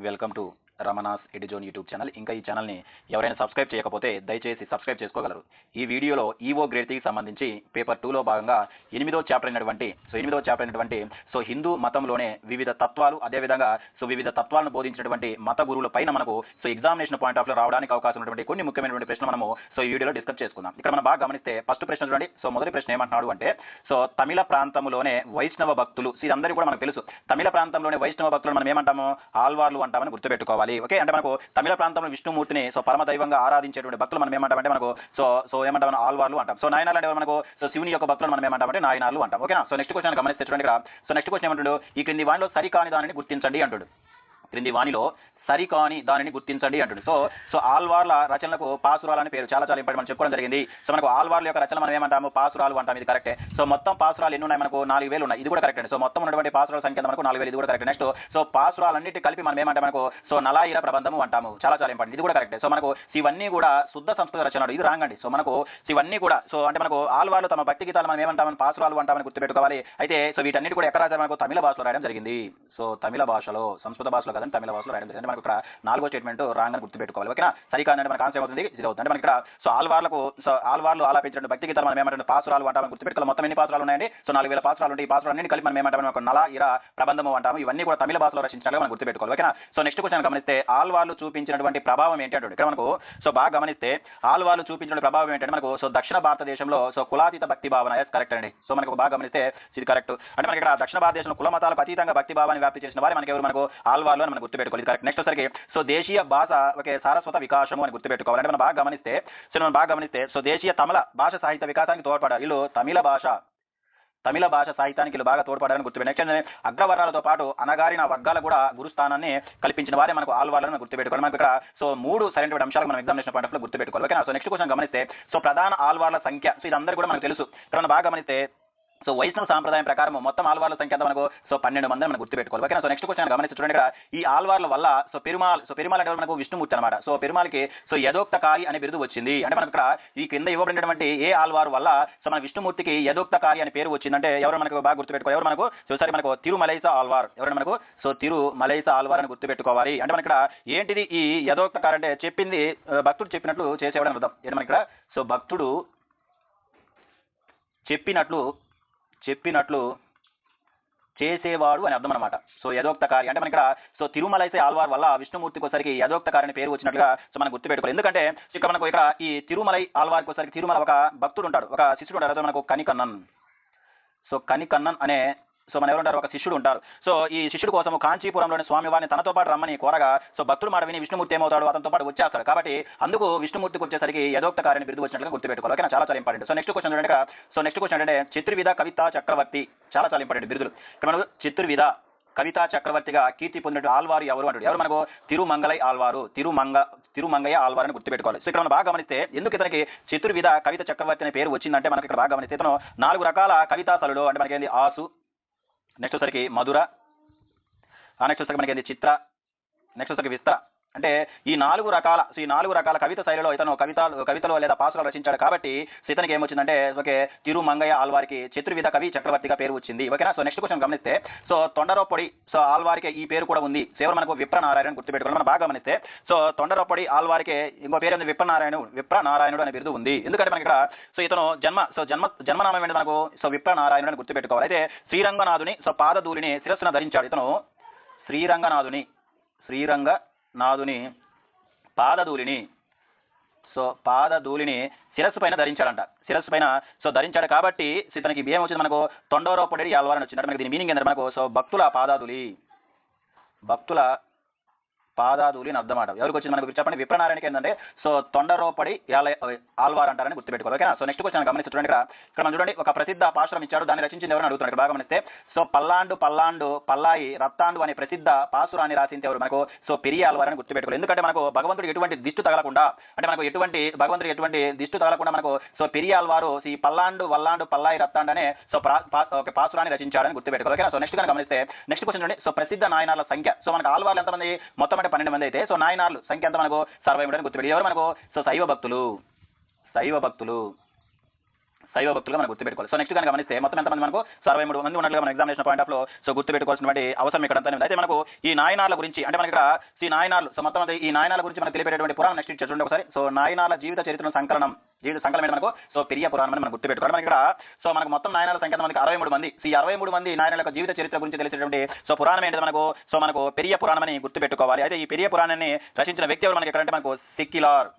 Welcome to రమణాస్ ఎడిజోన్ YouTube channel. ఇంకా ఈ ఛానల్ని ఎవరైనా సబ్స్క్రైబ్ చేయకపోతే దయచేసి సబ్స్క్రైబ్ చేసుకోగలరు. ఈ వీడియోలో ఈవో గ్రేడ్ 3కి సంబంధించి పేపర్ 2లో భాగంగా 8వ చాప్టర్ అయినటువంటి హిందూ మతంలోనే వివిధ తత్వాలు, అదేవిధంగా వివిధ తత్వాలను బోధించినటువంటి మత గురువుల పైన మనకు ఎగ్జామినేషన్ పాయింట్ ఆఫ్ లో రావడానికి అవకాశం ఉన్నటువంటి కొన్ని ముఖ్యమైనటువంటి ప్రశ్నలు మనము ఈ వీడియోలో డిస్కస్ చేసుకుందాం. ఇక్కడ మనం బాగా గమనిస్తే ఫస్ట్ ప్రశ్న చూడండి. మొదటి ప్రశ్న ఏమంటున్నాడు అంటే తమిళ ప్రాంతంలోనే వైష్ణవ భక్తులు, ఇదందరికీ కూడా మనకు తెలుసు. తమిళ ప్రాంతంలోనే వైష్ణవ భక్తులు మనం ఏమంటాము? ఆల్వార్లు అంటామని గుర్తుపెట్టుకోవాలి. ఓకే, అంటే మనకు తమిళ ప్రాంతంలో విష్ణుమూర్తిని పరమ దైవంగా ఆరాధించేటువంటి భక్తులు మనం ఏమంటామంటే మనకు ఏమంటాం? ఆల్వార్లు అంటాం. నాయనాలు అంటే మనకు శివుని యొక్క భక్తులు మనం ఏమంటామంటే నాయనాలు అంటాం. ఓకేనా? నెక్స్ట్ క్వశ్చన్ గమనిస్తే చూడండి. ఇక్కడ నెక్స్ట్ క్వశ్చన్ ఏమంటాడు? ఈ క్రింది వాణిలో సరికాని దానిని గుర్తించండి అంటాడు. క్రింది వాణిలో సరికాని దానిని గుర్తించండి అంటుంది. ఆల్వార్ల రచనలకు పాసురాలు అని పేరు. చాలా ఇంపార్టెంట్, మనం చెప్పుకోవడం జరిగింది. మనకు ఆల్వార్ల యొక్క రచన మనం ఏమంటాము? పాసురాలు అంటాం. ఇది కరెక్టే. మొత్తం పాసురాలు ఎన్ని ఉన్నాయి? మనకు 4000 ఉన్నాయి. ఇది కూడా కరెక్ట్. మొత్తం ఉన్నటువంటి పాసురాల సంఖ్య మనకు 4000. ఇది కూడా కరెక్ట్. నెక్స్ట్ పాసురాలన్నిటి కలిపి మనం ఏమంటాం? మనకు నలాయిర ప్రబంధము అంటాము. చాలా ఇంపార్టెంట్. ఇది కూడా కరెక్ట్. మనకు ఇవన్నీ కూడా శుద్ధ సంస్కృత రచనలు. ఇది రాంగ్ అండి. మనకు ఇవన్నీ కూడా అంటే మనకు ఆల్వార్లు తమ భక్తి గీతాలు మనం ఏమంటామని పాసురాలు అంటామని గుర్తుపెట్టుకోవాలి. అయితే వీటన్నిటి కూడా ఎక్కడ రాశారు? మనకు తమిళ భాషలో రాయడం జరిగింది. తమిళ భాషలో, సంస్కృత భాషలో కాదని తమిళ భాషలో రాయడం జరిగింది. మనకు ఇక్కడ 4వ స్టేట్మెంట్ రాంగ్ అని గుర్తుపెట్టుకోవాలి. ఓకేనా? సరికాదంటే మనకు ఆన్సర్ అవుతుంది 0 అవుతుంది. అంటే మనకి ఇక్కడ ఆల్వార్లు ఆలాపించిన భక్తి గీతాలు మనం ఏమంటే పాసురాలు అంటామని గుర్తుపెట్టుకోవాలి. మొత్తం ఎన్ని పాసురాలు ఉన్నాయండి? 4000 పాసురాలు ఉంటాయి. ఈ పాసురాలన్నీ కలిపి మనం ఏమంటాం? మనకు నల ఇర ప్రబంధము అంటాము. ఇవన్నీ కూడా తమిళ భాషలో రచించినట్లుగా మనం గుర్తుపెట్టుకోవాలి. ఓకేనా? నెక్స్ట్ క్వశ్చన్ గమనిస్తే ఆల్వార్లు చూపించినటువంటి ప్రభావం ఏంటి అంటాడు. ఇక్కడ మనకు బాగా గమనిస్తే ఆల్వార్లు చూపించిన ప్రభావం ఏంటంటే మనకు దక్షిణ భారతదేశంలో కులాతీత భక్తి భావన. కరెక్ట్ అండి. మనకు బాగా గమనిస్తే ఇది కరెక్ట్. అంటే మనకి ఇక్కడ దక్షిణ భారతదేశంలో కుల మతాలకు అతీతంగా భక్తి భావాన్ని వ్యాప్తి చేసిన వారు మనకి ఎవరు? మనకు ఆల్వార్లు అని మనం గుర్తుపెట్టుకోవాలి. కరెక్ట్. నెక్స్ట్ వచ్చరికి దేశీయ భాష సారస్వత వికాసము అని గుర్తుపెట్టుకోవాలి. అంటే మనం బాగా గమనిస్తే దేశీయ తమిళ భాష సాహిత్య వికాసానికి తోడ్పడారు. వీళ్ళు తమిళ భాష సాహిత్యానికి వీళ్ళు బాగా తోడ్పడారని గుర్తుపెట్టి నెక్స్ట్ అగ్రవర్ణాలతో పాటు అనగారిన వర్గాలు కూడా గురుస్థానాన్ని కల్పించిన వారే మనకు ఆల్వార్లను గుర్తుపెట్టుకోవాలి. మనకు ఇక్కడ 3 సరైనటువంటి అంశాలు మనం ఎగ్జామినేషన్ పాయింట్ ఆఫ్ లో గుర్తుపెట్టుకోవాలి. ఓకేనా? నెక్స్ట్ క్వశ్చన్ గమనిస్తే ప్రధాన ఆల్వార్ల సంఖ్య. ఇదందరూ కూడా మనకు తెలుసు. ఇక్కడ మనం బాగా గమనిస్తే వైష్ణవ సాంప్రదాయం ప్రకారం మొత్తం ఆల్వార్ల సంఖ్య అంతా మనకు 12 మంది మనం గుర్తుపెట్టుకోవాలి. ఓకేనా? నెక్స్ట్ క్వశ్చన్ గమనిస్తే చూడండి. ఇక్కడ ఈ ఆల్వార్ల వల్ల పెరుమాళ్ అంటే మనకు విష్ణుమూర్తి అనమాట. పెరుమాళకి యథోక్తకారి అనే బిరుదు వచ్చింది. అంటే మనకు ఇక్కడ ఈ కింద ఇవ్వబడినటువంటి ఏ ఆల్వార్ వల్ల మన విష్ణుమూర్తికి యథోక్తకారి అనే పేరు వచ్చిందంటే ఎవరు మనకు బాగా గుర్తుపెట్టుకోవాలి? ఎవరు మనకు? మనకు తిరుమలైస ఆల్వార్. ఎవరైనా మనకు తిరుమలైస ఆల్వార్ అని గుర్తుపెట్టుకోవాలి. అంటే మనకి ఇక్కడ ఏంటిది ఈ యథోక్తకారి అంటే చెప్పింది భక్తుడు చెప్పినట్లు చేసేవాడు అర్థం. ఏంటి మనకి ఇక్కడ భక్తుడు చెప్పినట్లు చేసేవాడు అని అర్థం అనమాట. యథోక్తకారి అంటే మనకి ఇక్కడ తిరుమలైసే ఆల్వార్ వల్ల విష్ణుమూర్తికి ఒకసారికి యథోక్తకారి అనే పేరు వచ్చినట్లుగా మనం గుర్తుపెట్టుకోవాలి. ఎందుకంటే ఇక్కడ ఈ తిరుమలై ఆల్వార్కి ఒకసారికి తిరుమల ఒక భక్తుడు ఉంటాడు, ఒక శిష్యుడు ఉంటాడు. మనకు కనికన్నన్. కనికన్నన్ అనే మన ఎవరు ఉంటారు? ఒక శిష్యుడు ఉంటారు. ఈ శిష్యుడు కోసం కాంచీపురంలోని స్వామివారిని తనతో పాటు రమ్మని కోరగా భక్తుడు మాట విని విష్ణుమూర్తి ఏమవుతాడు? అతనితో పాటు వచ్చేస్తాడు. కాబట్టి అందుకు విష్ణుమూర్తికి వచ్చేసరికి యథోక్తకారిని బిరుదు వచ్చినట్లుగా గుర్తుపెట్టుకోవాలి. ఓకేనా? చాలా ఇంపార్టెంట్. నెక్స్ట్ క్వశ్చన్ చూడండి. నెక్స్ట్ క్వశ్చన్ అంటే చతుర్విధ కవితా చక్రవర్తి. చాలా ఇంపార్టెంట్ బిరుదులు. ఇక్కడ మనకు చతుర్విధ కవితా చక్రవర్తిగా కీర్తి పొందిన ఆల్వారు ఎవరు అంటాడు. ఎవరు మనకు? తిరుమంగళై ఆల్వారు, తిరుమంగయ్య ఆల్వారు అని గుర్తుపెట్టుకోవాలి. ఇక్కడ మనం బాగా గమనిస్తే ఎందుకు ఇతనికి చతుర్విధ కవిత చక్రవర్తి అనే పేరు వచ్చిందంటే మనకి ఇక్కడ బాగా గమనిస్తే ఇతను 4 రకాల కవితాతలుడు. అంటే మనకి ఏంది? ఆసు, నెక్స్ట్ వచ్చరికి మధుర, నెక్స్ట్ వచ్చరికి మనకి ఏంది? చిత్ర, నెక్స్ట్ వచ్చరికి విస్త. అంటే ఈ 4 రకాల కవిత శైలిలో ఇతను కవితలు లేదా పాసులు రచించాడు. కాబట్టి ఇతనికి ఏమొచ్చిందంటే తిరుమంగయ్య ఆల్వారికి చతుర్విధ కవి చక్రవర్తిగా పేరు వచ్చింది. ఓకేనా? నెక్స్ట్ క్వశ్చన్ గమనిస్తే తొండరొప్పొడి ఆల్వారికి ఈ పేరు కూడా ఉంది. సేవరు మనకు విప్రనారాయణ గుర్తుపెట్టుకోవాలి. మనం బాగా గమనిస్తే తొండరొప్పొడి ఆల్వారికి ఇంకో పేరు విప్రనారాయణుడు అనే బిరుదు ఉంది. ఎందుకంటే మనకి ఇక్కడ ఇతను జన్మనామం ఏంటి మనకు? విప్రనారాయణుడు అని గుర్తుపెట్టుకోవాలి. అయితే శ్రీరంగనాథుని పాదధూళిని శిరస్సున ధరించాడు. ఇతను శ్రీరంగనాథుని పాదధూళిని శిరస్సు పైన ధరించాడంట. ధరించాడు కాబట్టి ఇతనికి ఏమొచ్చింది? మనకు తొండరొప్పొడి ఆల్వార్ అని వచ్చింది. మనకి దీని మీనింగ్ ఏంటంటే మనకు భక్తుల పాదాధూళి అని అర్థమాట. ఎవరికి వచ్చింది? మనకు చెప్పండి. విప్రనారాయణకి ఏంటంటే తొండరొప్పొడి ఆల్వార్ అంటారని గుర్తుపెట్టుకోవాలి. ఓకేనా? నెక్స్ట్ క్వశ్చన్ గమనిస్తే చూడండి. ఇక్కడ మనం చూడండి, ఒక ప్రసిద్ధ పాశురం ఇచ్చాడు. దాన్ని రచించింది ఎవరైనా అడుగుతున్నాడు. బాగా గమనిస్తే పల్లాండు పల్లాయి రత్తాండు అనే ప్రసిద్ధ పాశురాన్ని రాసింది ఎవరు? మనకు పెరియ ఆల్వార్ అని గుర్తుపెట్టుకోవాలి. ఎందుకంటే మనకు భగవంతుడికి ఎటువంటి దిష్టి తగలకుండా, అంటే మనకు భగవంతుడికి ఎటువంటి దిష్టి తగలకుండా మనకు పెరియ ఆల్వారు ఈ పల్లాండు పల్లాయి రత్తాండు అనే పాశురాన్ని రచించాడని గుర్తుపెట్టుకోవాలి. ఓకేనా? నెక్స్ట్ కనుక గమనిస్తే నెక్స్ట్ క్వశ్చన్ చూడండి. ప్రసిద్ధ నాయనార్ల సంఖ్య. మనకు ఆల్వార్లు ఎంతమంది? మొత్తం 12 మంది అయితే నాయనార్లు సంఖ్య ఎంత? మనకు 23 అని గుర్తుపెట్టి ఎవరు? మనకు శైవ భక్తులు శైవ భక్తులుగా మనం గుర్తుపెట్టుకోవాలి. సో నెక్స్ట్ కనుక గమనిస్తే మొత్తం ఎంతమంది మనకు 63 మంది ఉన్నట్లుగా మన ఎగ్జామినేషన్ పాయింట్ ఆఫ్ లో సో గుర్తుపెట్టుకోవాల్సినటువంటి అవసరం ఇక్కడ అంతా ఉంది. అయితే మనకు ఈ నాయనార్ల గురించి అంటే మనకి ఇక్కడ ఈ నాయనార్లు సో మొత్తం ఈ నాయనార్ల గురించి మనకు తెలిపేటటువంటి పురాణం నెక్స్ట్ చూడండి ఒకసారి. సో నాయనార్ల జీవిత చరిత్ర సంకలనం జీవిత సంకలనం మనకు సో పెరియ పురాణం అని మనం గుర్తుపెట్టుకోవాలి. మనకి ఇక్కడ సో మనకు మొత్తం నాయనాల సంఖ్య మనకి 63 మంది. ఈ 63 మంది నాయనాల యొక్క జీవిత చరిత్ర గురించి తెలిసేటువంటి సో పురాణం ఏంటి మనకు పెరియ పురాణం అని గుర్తుపెట్టుకోవాలి. అయితే ఈ పెరియ పురాణాన్ని రచించిన వ్యక్తి ఎవరు మనకి ఎక్కడంటే మనకు సెక్కిలార్.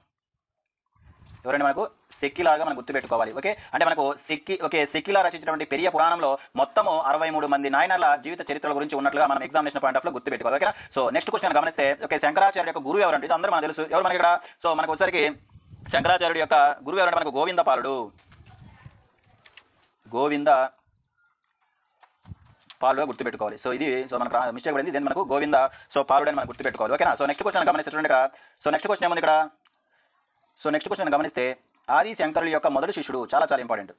ఎవరంటే మనకు సెక్కిలాగా మనం గుర్తుపెట్టుకోవాలి. ఓకే అంటే మనకు సెక్కిలార్ రచించినటువంటి పెరియ పురాణంలో మొత్తము 63 మంది నాయనర్ల జీవిత చరిత్రల గురించి ఉన్నట్లుగా మనం ఎగ్జామినేషన్ పాయింట్ ఆఫ్ లో గుర్తుపెట్టుకోవాలి. ఓకే సో నెక్స్ట్ క్వశ్చన్ గమనిస్తే ఓకే శంకరాచార్య యొక్క గురువు ఎవరంటే ఇది అందరూ మనకు తెలుసు. ఎవరు మనకి ఇక్కడ సో మనకు వచ్చరికి శంకరాచార్యుడి యొక్క గురువు ఎవరంటే మనకు గోవిందపాలుడు. గోవింద పాలుగా గుర్తుపెట్టుకోవాలి. సో ఇది సో మనకు మిస్టేక్ పడింది. దీన్ని మనకు గోవింద సో పాలుడు అని మనం గుర్తుపెట్టుకోవాలి. ఓకేనా సో నెక్స్ట్ క్వశ్చన్ గమనిస్తే చూడండి. సో నెక్స్ట్ క్వశ్చన్ ఏముంది ఇక్కడ. సో నెక్స్ట్ క్వశ్చన్ గమనిస్తే ఆది శంకరుడి యొక్క మొదటి శిష్యుడు చాలా చాలా ఇంపార్టెంట్.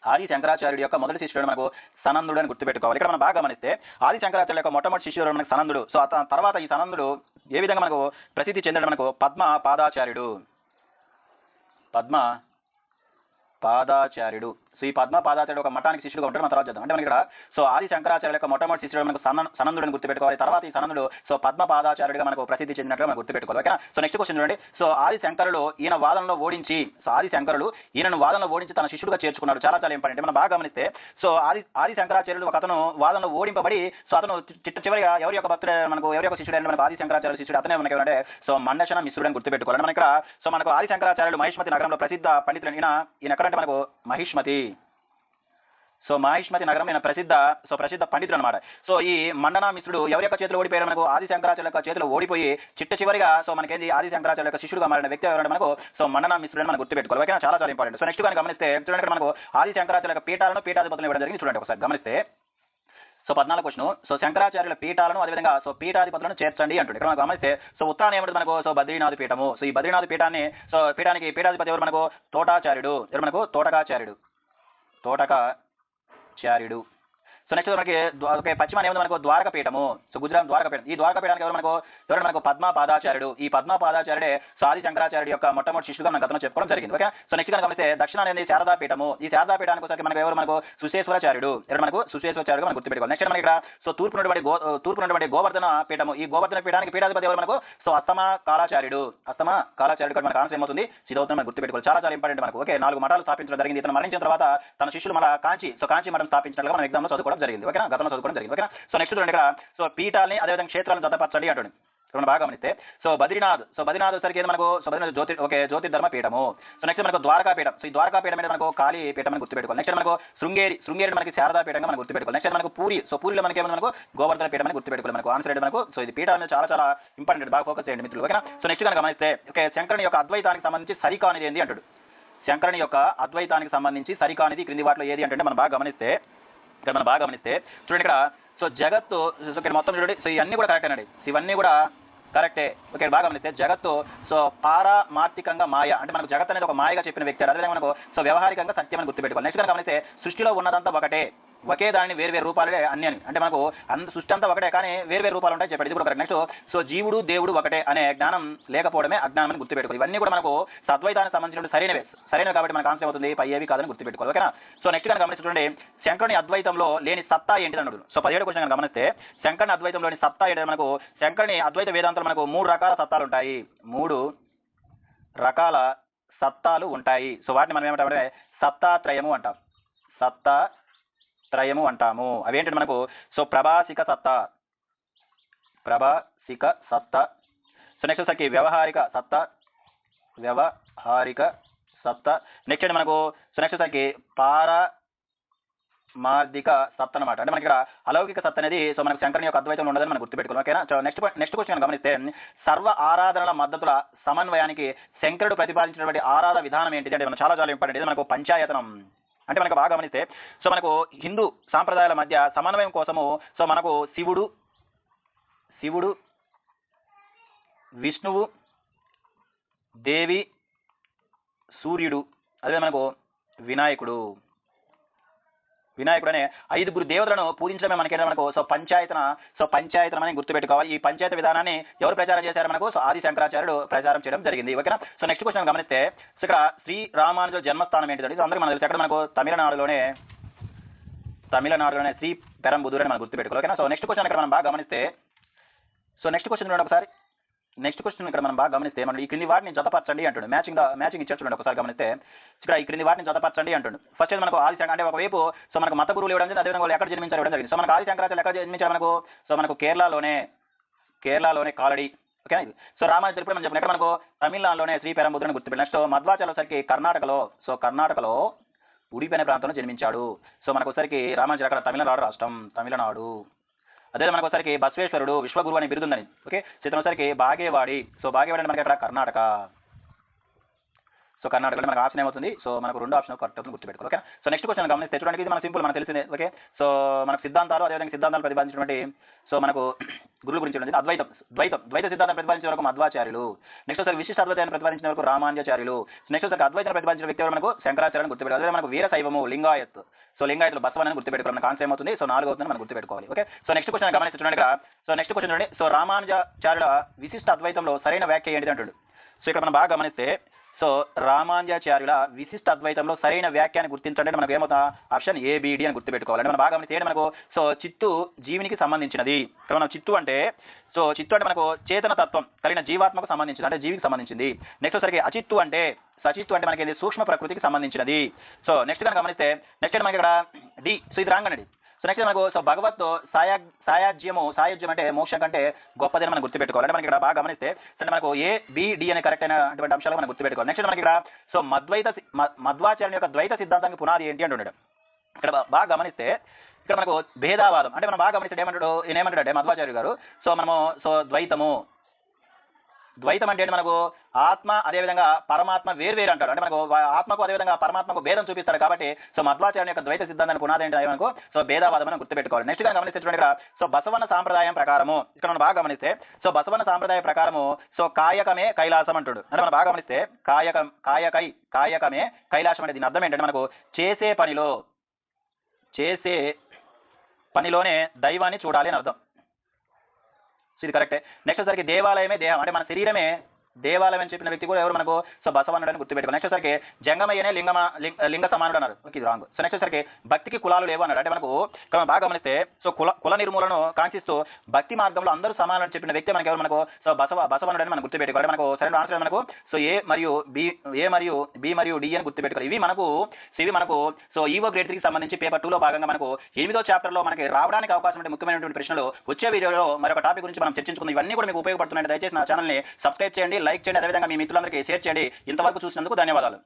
ఆది శంకరాచార్యుడి యొక్క మొదటి శిష్యుడు మనకు సనందుడు అని గుర్తుపెట్టుకోవాలి. ఇక్కడ మనం బాగా గమనిస్తే ఆది శంకరాచార్య యొక్క మొట్టమొదటి శిష్యుడు మనకు సనందుడు. సో తర్వాత ఈ సనందుడు ఏ విధంగా మనకు ప్రసిద్ధి చెందాడు మనకు పద్మ పాదాచార్యుడు. పద్మ పాదాచార్యుడు. సో ఈ పద్మ పాదాచార్యుడు ఒక మఠానికి శిష్యుడుగా ఉంటాడు. మన తర్వాత చేద్దాం. అంటే మనకి ఇక్కడ సో ఆది శంకరాచార్య యొక్క మొట్టమొదటి శిష్యుడు మనకు సనందుడు అని గుర్తుపెట్టుకోవాలి. తర్వాత ఈ సనందుడు సో పద్మ పాదాచార్యుడిగా మనకు ప్రసిద్ధి చెందినట్లుగా మనం గుర్తుపెట్టుకోవాలి. ఓకే సో నెక్స్ట్ క్వశ్చన్ చూడండి. సో ఆది శంకరుడు ఈయన వాదనలో ఓడించి ఈయనను వాదనలో ఓడించి తన శిష్యుడుగా చేర్చుకున్నాడు. చాలా చాలా ఇంపార్టెంట్. మనం బాగా గమనిస్తే సో ఆది శంకరాచార్యుడు ఒక అతను వాదనలో ఓడింపబడి సో అతను చివరిగా ఎవరి యొక్క భక్తుడు మనకు ఎవరి యొక్క శిష్యుడు అంటే మనకు ఆది శంకరాచార్య శిష్యుడు అతనే మనకి ఎవరంటే సో మండశన మిశ్రుడు అని గుర్తుపెట్టుకోవాలి. మన ఇక్కడ సో మనకు ఆది శంకరాచార్యుడు మహిష్మతి నగరంలో ప్రసిద్ధ పండితుడు. ఈయన ఎక్కడంటే మనకు మహిష్మతి. సో మహిష్మతి నగరం ఈయన ప్రసిద్ధ పండితుడు అనమాట. సో ఈ మండన మిశ్రుడు ఎవరి యొక్క చేతిలో ఓడిపోయారు మనకు ఆది శంకరాచార్య యొక్క చేతిలో ఓడిపోయి చివరిగా సో మనకేంది ఆది శంకరాచార్య యొక్క శిష్యుడుగా మారిన వ్యక్తి ఎవరంటే మనకు సో మండన మిశ్రుడు అని మనం గుర్తుపెట్టుకోవాలి. ఓకే చాలా చాలా ఇంపార్టెంట్. సో నెక్స్ట్ కానీ గమనిస్తే చూడండి మనకు ఆది శంకరాచార్య యొక్క పీఠాలను పీఠాధిపతులను ఇవ్వడం జరిగింది. చూడండి ఒకసారి గమనిస్తే సో 14 క్వశ్చన్. సో శంకరాచార్యుల పీఠాలను అదేవిధంగా సో పీఠాధిపతులను చేర్చండి అంటుంది. ఇక్కడ మనం గమనిస్తే సో ఉత్తరాన్ని ఏమంటుంది మనకు సో బద్రీనాథ్ పీఠము. సో ఈ బద్రీనాథ్ పీఠానికి పీఠాధిపతి ఎవరు మనకు తోటకాచార్యుడు. సో నెక్స్ట్ మనకి పశ్చిమాన్ని ఏముంది మనకు ద్వారకపీఠము. సో గుజరాత్ ద్వారకపీఠం. ఈ ద్వారకపీఠానికి ఎవరు మనకు పద్మ పాదాచార్యుడు. ఈ పద్మ పాదాచార్యుడే ఆది శంకరాచార్యుడి యొక్క మొట్టమొదటి శిష్యుడుగా మనకు గతంలో చెప్పుకోవడం జరిగింది. ఓకే సో నెక్స్ట్ కనుక గమనిస్తే దక్షిణాన్ని అనేది శారదాపీఠము. ఈ శారదాపీఠానికి వచ్చరికి మనకు ఎవరు మనకు సుశేశ్వరాచార్యుడు. మనకు సుశేశ్వరాచార్యుడుగా మనం గుర్తుపెట్టుకోవాలి. నెక్స్ట్ మనకి ఇక్కడ సో తూర్పు ఉన్నటువంటి గోవర్ధన పీఠము. ఈ గోవర్ధన పీఠానికి పీఠాధిపతి ఎవరు మనకు సో అస్తమ కాలాచార్యుడు మనకు ఆన్సర్ ఏమవుతుంది సిద్ధవుతుంది మనం గుర్తుపెట్టుకోవాలి. చాలా చాలా ఇంపార్టెంట్ మనకు. ఓకే 4 మఠాలు స్థాపించడం జరిగింది. ఇతను మరణించిన తర్వాత తన శిష్యులు మన కాంచి మఠం స్థాపించినట్లుగా మనం ఎగ్జామ్లో చదువుకోవడం జరిగింది. ఓకేనా గతంలో చదువుకోవడం జరిగింది. ఓకేనా సో నెక్స్ట్ చూడండి ఇక్కడ సో పీఠాలని అదేవిధంగా క్షేత్రాలను జతపరచండి అంటుంది. మనం బాగా గమనిస్తే సో బద్రీనాథ్ సరికి ఏది మనకు so Badrinath జ్యోతిర్ధర్మ Peetham. So next మనకు ద్వారకాపీఠం. సో ఈ ద్వారకాపీఠం మీద మనకు కాళీ పీఠం అని గుర్తుపెట్టుకోవాలి. నెక్స్ట్ మనకు శృంగేరి మనకి శారదా పీఠంగా మనం గుర్తుపెట్టుకోవాలి. నెక్స్ట్ మనకు పూరిలో మనకి ఏమైనా మనకు గోవర్ధన పీఠం అని గుర్తుపెట్టుకోవాలి. మనకు ఆన్సర్ మనకు సో ఇది పీఠం అనేది చాలా చాలా ఇంపార్టెంట్. బాగా ఫోకస్ చేయండి మిత్రులు. ఓకేనా సో నెక్స్ట్ కనుక గమనిస్తే ఓకే శంకరుని యొక్క అద్వైతానికి సంబంధించి సరికానిది ఏంది అంటాడు. శంకరుని యొక్క అద్వైతానికి సంబంధించి సరికానిది క్రింది వాటిలో ఏది అంటే మనం బాగా గమనిస్తే చూడండి ఇక్కడ సో జగత్తు మొత్తం చూడండి. సో ఇవన్నీ కూడా కరెక్ట్ అనండి. ఇవన్నీ కూడా కరెక్టే. ఓకే బాగా గమనిస్తే జగత్తు సో పారమార్థికంగా మాయ అంటే మనకు జగత్ అనేది ఒక మాయగా చెప్పిన వ్యక్తి. అదేవిధంగా మనకు సో వ్యవహారికంగా సత్యం అని గుర్తుపెట్టుకోవాలి. నెక్స్ట్ కనుక గమనిస్తే సృష్టిలో ఉన్నదంతా ఒకటే ఒకే దానిని వేరు రూపాలే అన్ని అని అంటే మనకు సృష్టి అంతా ఒకటే కానీ వేరు రూపాలు ఉంటాయి చెప్పాడు. ఇది కూడా కరెక్ట్. నెక్స్ట్ సో జీవుడు దేవుడు ఒకటే అనే జ్ఞానం లేకపోవడమే అజ్ఞానం అని గుర్తుపెట్టుకోవాలి. ఇవన్నీ కూడా మనకు అద్వైతానికి సంబంధించిన సరైనవి కాబట్టి మనకు ఆన్సర్ అవుతుంది పై ఏవి కాదని గుర్తుపెట్టుకోవాలి. ఓకేనా సో నెక్స్ట్ కనుక గమనించి చూడండి శంకరుని అద్వైతంలో లేని సత్తా ఏంటి అన్నాడు. సో 17 క్వశ్చన్ కనుక గమనిస్తే శంకరుని అద్వైతంలోని సత్తా ఏంటి మనకు శంకరుని అద్వైత వేదాంతంలో మనకు 3 రకాల సత్తాలు ఉంటాయి. 3 రకాల సత్తాలు ఉంటాయి. సో వాటిని మనం ఏమంటామంటే సత్తాత్రయము అంటాము. అవేంటంటే మనకు సో ప్రభాసిక సత్తా సో నెక్స్ట్ వచ్చేసరికి వ్యవహారిక సత్తా నెక్స్ట్ అంటే మనకు సో నెక్స్ట్ వచ్చేసరికి పారమార్థిక సత్తా అనమాట. అంటే మనకి ఇక్కడ అలౌకిక సత్తా అనేది సో మనకు శంకరుని యొక్క అద్వైతంలో ఉండదని మనం గుర్తుపెట్టుకోవాలి. ఓకేనా సో నెక్స్ట్ క్వశ్చన్ గమనిస్తే సర్వ ఆరాధనల మద్దతుల సమన్వయానికి శంకరుడు ప్రతిపాదించినటువంటి ఆరాధన విధానం ఏంటిది అంటే మనం చాలా చాలా ఇంపార్టెంట్. ఇది మనకు పంచాయతనం. అంటే మనకు బాగా గమనిస్తే సో మనకు హిందూ సాంప్రదాయాల మధ్య సమన్వయం కోసము సో మనకు శివుడు విష్ణువు దేవి సూర్యుడు అదే మనకు వినాయకుడు వినాయకుడు అనే 5 దేవతలను పూజించడమే మనకు పంచాయతనం అని గుర్తుపెట్టుకోవాలి. ఈ పంచాయత విధానాన్ని ఎవరు ప్రచారం చేశారు మనకు? సో ఆది శంకరాచార్యుడు ప్రచారం చేయడం జరిగింది. ఓకేనా? సో నెక్స్ట్ క్వశ్చన్ గమనిస్తే ఇక్కడ శ్రీ రామానుజ జన్మస్థానం ఏంటిదండి? అందరికీ మనకు తెలుసు. ఎక్కడ మనకు తమిళనాడులోనే శ్రీ పెరంబుదూర్ అని మనం గుర్తుపెట్టుకోవాలి. ఓకేనా? సో నెక్స్ట్ క్వశ్చన్ ఇక్కడ మనం బాగా గమనిస్తే నెక్స్ట్ క్వశ్చన్ చూడండి ఒకసారి. నెక్స్ట్ క్వశ్చన్ ఇక్కడ మనం బాగా గమనిస్తే మనం ఈ క్రింది వాటిని జతపరచండి అంటుండే. మ్యాచింగ్ ఇచ్చారు చూడండి ఒకసారి గమనిస్తే. ఇక్కడ ఈ క్రింది వాటిని జతపరచండి అంటుండు. ఫస్ట్ మనకు ఆది శంకర అంటే ఒకవైపు సో మనకు మత గురువులు ఇవ్వడం జరిగింది, అదేవిధంగా వాళ్ళు ఎక్కడ జన్మించారు ఇవ్వడం జరిగింది. సో మనకు ఆది శంకరాచార్యులు ఎక్కడ జన్మించారు మనకు? సో మనకు కేరళలోనే కాలడి. ఓకేనా? సో రామానుజుడు ఇప్పుడు మనం చెప్పినట్టు మనకు తమిళనాడులోనే శ్రీ పెరంబుదూర్ గుర్తుపెట్టి. నెక్స్ట్ మధ్వాచార్యులు సరికి కర్ణాటకలో ఉడిపి అనే ప్రాంతంలో జన్మించాడు. సో మనకు ఒకసారికి రామానుజుడు అక్కడ తమిళనాడు. అదే మనకు ఒకసారికి బసవేశ్వరుడు విశ్వగురు అనే బిరుదుందని. ఓకే? సో ఇతను ఒకసారికి బాగేవాడి. సో బాగేవాడి అంటే మనకి అక్కడ కర్ణాటక. సో కర్ణాటకలో మనకు ఆప్షన్ ఏమవుతుంది? సో మనకు రెండు ఆప్షన్ కరెక్ట్ అవుతుంది, గుర్తుపెట్టుకోవాలి. ఓకే? సో నెక్స్ట్ క్వశ్చన్ గమనిస్తే చూడండి, ఇది మనకు సింపుల్, మనకు తెలిసిందే. ఓకే? సో మనకు సిద్ధాంతాలు, అదేవిధంగా సిద్ధాంతాలు ప్రతిపాదించినటువంటి సో మనకు గురువుల గురించి ఉంటుంది. ద్వైత సిద్ధాంతం ప్రతిపాదించిన వరకు మధ్వాచార్యులు. నెక్స్ట్ ఒకసారి విశిష్ట అద్వైతాన్ని ప్రతిపాదించిన వరకు రామానుజాచార్యులు. నెక్స్ట్ ఒకసారి అద్వైతాన్ని ప్రతిపాదించిన వ్యక్తి ఎవరు మనకు? శంకరాచార్యులను గుర్తుపెట్టుకోవాలి. అదే మనకు వీరశైవము లింగాయత్. సో లింగాయతులు బసవని గుర్తుపెట్టుకోవాలి. మనకు ఆన్సర్ ఏమవుతుంది? సో 4 అవుతుంది, మనం గుర్తుపెట్టుకోవాలి. ఓకే? సో నెక్స్ట్ క్వశ్చన్ గమనిస్తే చూడండి ఇక్కడ. సో నెక్స్ట్ క్వశ్చన్ చూడండి. సో రామానుజాచార్యుల విశిష్ట అద్వైతంలో సరైన వ్యాఖ్య ఏంటిది అంటాడు. సో ఇక్కడ మనం బాగా గమనిస్తే సో రామానుజాచార్యుల విశిష్ట అద్వైతంలో సరైన వ్యాఖ్యాన్ని గుర్తించండి. మనకు ఏమవుతా? ఆప్షన్ ABD అని గుర్తుపెట్టుకోవాలి. అంటే మనం బాగా గమనిస్తే మనకు సో చిత్తు జీవునికి సంబంధించినది. ఇక్కడ మనం చిత్తు అంటే మనకు చేతన తత్వం కలిగిన జీవాత్మకు సంబంధించింది, అంటే జీవికి సంబంధించింది. నెక్స్ట్ ఒకసారికి అచిత్తు అంటే మనకి సూక్ష్మ ప్రకృతికి సంబంధించినది. సో నెక్స్ట్ కనుక గమనిస్తే నెక్స్ట్ మనకి ఇక్కడ D. సో ఇది రాంగ్ అండి. సో నెక్స్ట్ మనకు సో భగవత్తో సాయాజ్యం అంటే మోక్షం కంటే గొప్పదని మనం గుర్తుపెట్టుకోవాలి. అంటే మనకి ఇక్కడ బాగా గమనిస్తే అంటే మనకు ABD అనే కరెక్ట్ అయినటువంటి అంశాలు మనం గుర్తుపెట్టుకోవాలి. నెక్స్ట్ మనకి ఇక్కడ సో మధ్వాచార్యుని యొక్క ద్వైత సిద్ధాంతానికి పునాది ఏంటి అంటున్నాడు. ఇక్కడ బాగా గమనిస్తే ఇక్కడ మనకు భేదావాదం అంటే మనం బాగా గమనిస్తే ఏమంటాడంటే మధ్వాచార్య గారు సో ద్వైతం అంటే మనకు ఆత్మ అదేవిధంగా పరమాత్మ వేరు అంటాడు. అంటే మనకు ఆత్మకు అదేవిధంగా పరమాత్మకు భేదం చూపిస్తాడు. కాబట్టి సో మధ్వాచార్యుని యొక్క ద్వైత సిద్ధాంతానికి పునాది ఏంటి మనకు? సో భేదావాదం మనం గుర్తుపెట్టుకోవాలి. నెక్స్ట్ గా గమనిస్తే చూడండి ఇక్కడ సో బసవన్న సాంప్రదాయం ప్రకారము ఇక్కడ మనం బాగా గమనిస్తే సో బసవన్న సాంప్రదాయ ప్రకారము సో కాయకమే కైలాసం అంటాడు. అంటే మనం బాగా గమనిస్తే కాయకమే కైలాసం అంటే దీని అర్థం ఏంటంటే మనకు చేసే పనిలోనే దైవాన్ని చూడాలి అని అర్థం. ఇది కరెక్టే. నెక్స్ట్ వచ్చరికి దేవాలయమే దేహం అంటే మన శరీరమే దేవాలయం అని చెప్పిన వ్యక్తి కూడా ఎవరు మనకు? సో బసవన్నుడు అని గుర్తుపెట్టుకోవాలి. నెక్స్ట్ వచ్చరికి జంగమయ్యనే లింగ సమానుడు అన్నారు. ఓకే, ఇది రాంగ్. సో నెక్స్ట్ వచ్చరికి భక్తికి కులాలు లేవు అన్నాడు. అంటే మనకు బాగా గమనిస్తే సో కుల నిర్మూలన కాంక్షిస్తూ భక్తి మార్గంలో అందరూ సమానం చెప్పిన వ్యక్తి మనకి ఎవరు? మనకు సో బసవన్నుడు అని మనం గుర్తుపెట్టుకోవాలి. మనకు సరైన ఆన్సర్ మనకు సో ఏ మరియు బి మరియు డి అని గుర్తుపెట్టుకోవాలి. ఇవి మనకు సో ఈవో గ్రేడ్ 3కి సంబంధించి పేపర్ 2లో భాగంగా మనకు 8వ చాప్టర్లో మనకి రావడానికి అవకాశం ఉంటే ముఖ్యమైనటువంటి ప్రశ్నలు వచ్చే వీడియోలో మరొక టాపిక్ గురించి మనం చర్చించుకుందాం. ఇవన్నీ కూడా మీకు ఉపయోగపడుతున్నాయి. దయచేసి నా ఛానల్ని సబ్స్క్రైబ్ చేయండి, లైక్ చేయండి, అదేవిధంగా మీ మిత్రులందరికీ షేర్ చేయండి. ఇంతవరకు చూసినందుకు ధన్యవాదాలు.